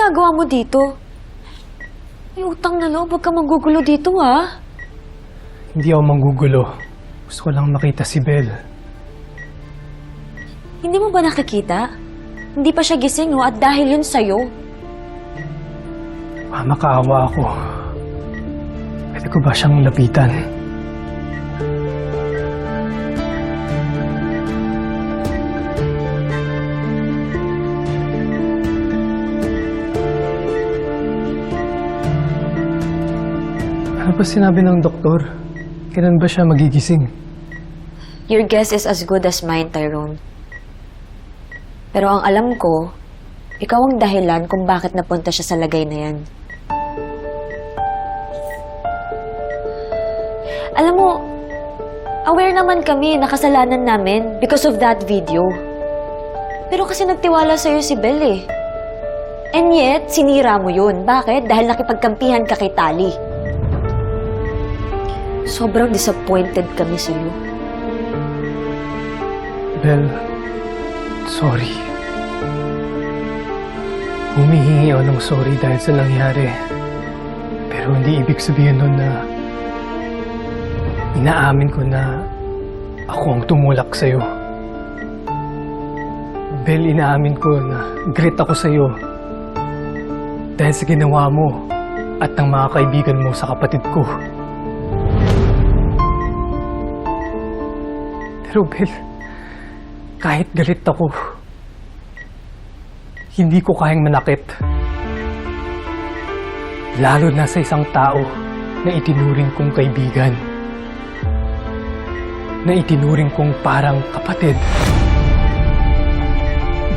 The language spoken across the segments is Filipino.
ginagawa mo dito? May utang na loob, huwag ka manggugulo dito, ha? Hindi ako manggugulo. Gusto ko lang makita si Belle. Hindi mo ba nakikita? Hindi pa siya gising, oh, at dahil yun sa'yo. Makaawa ako. Pwede ko ba siyang lapitan? Ano ba sinabi ng doktor? Kailan ba siya magigising? Your guess is as good as mine, Tyrone. Pero ang alam ko, ikaw ang dahilan kung bakit napunta siya sa lagay na yan. Alam mo, aware naman kami na kasalanan namin because of that video. Pero kasi nagtiwala sa'yo si Belle eh. And yet, sinira mo yun. Bakit? Dahil nakipagkampihan ka kay Tali. Sobrang disappointed kami sa'yo. Belle, sorry. Humihingi ako ng sorry dahil sa nangyari. Pero hindi ibig sabihin nun na inaamin ko na ako ang tumulak sa'yo. Belle, inaamin ko na galit ako sa'yo dahil sa ginawa mo at ng mga kaibigan mo sa kapatid ko. Pero Belle, kahit galit ako, hindi ko kayang manakit. Lalo na sa isang tao na itinuring kong kaibigan. Na itinuring kong parang kapatid.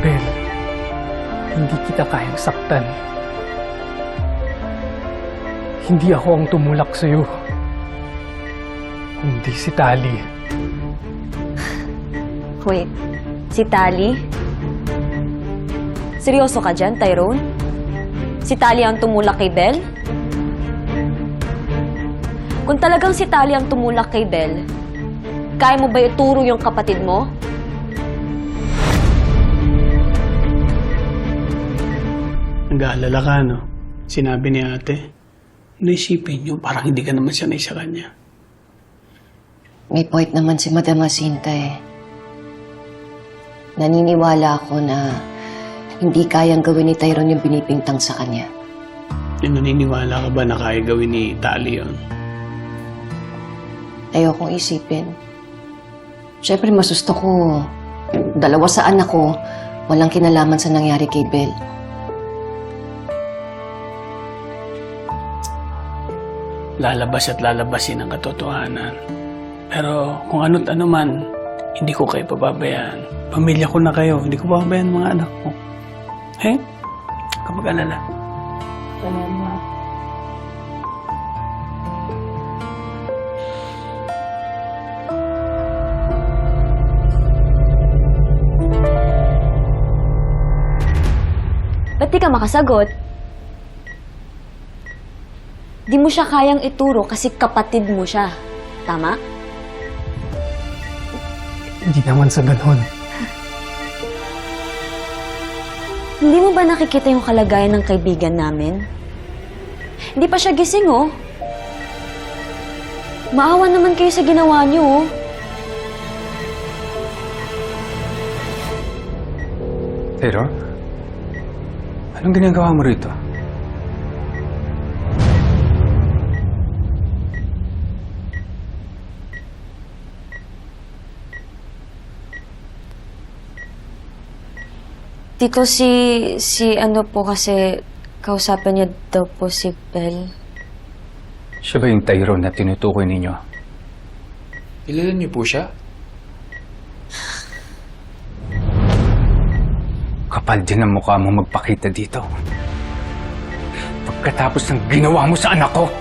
Belle, hindi kita kayang saktan. Hindi ako ang tumulak sa'yo, kundi si Tali. Wait, si Tali? Seryoso ka dyan, Tyrone? Si Tali ang tumulak kay Belle? Kung talagang si Tali ang tumulak kay Belle, kaya mo ba ituro yung kapatid mo? Nag-aalala ka, no? Sinabi ni ate. Naisipin niyo, parang hindi ka naman sanay sa kanya. May point naman si Madam Jacinta eh. Naniniwala ako na hindi kayang gawin ni Tyrone yung binipintang sa kanya. Naniniwala ka ba na kaya gawin ni Tali yun? Ayokong isipin. Siyempre, mas gusto ko, dalawa sa anak ko, walang kinalaman sa nangyari kay Belle. Lalabas at lalabasin ang katotohanan. Pero kung ano't ano man, hindi ko kayo pababayaan. Pamilya ko na kayo, hindi ko pababayaan mga anak ko. Eh? Kapag alala. Salamat. Ba't di ka makasagot? Di mo siya kayang ituro kasi kapatid mo siya. Tama? Hindi naman sa ganun. Hindi mo ba nakikita yung kalagayan ng kaibigan namin? Hindi pa siya gising, oh. Maawa naman kayo sa ginawa niyo, oh. Pero, anong ginagawa mo rito? Tito, si ano po kasi, kausapin niya daw po si Belle. Siya ba yung Tyrone na tinutukoy ninyo? Kilala niyo po siya? Kapal din ang mukha mo magpakita dito. Pagkatapos ng ginawa mo sa anak ko!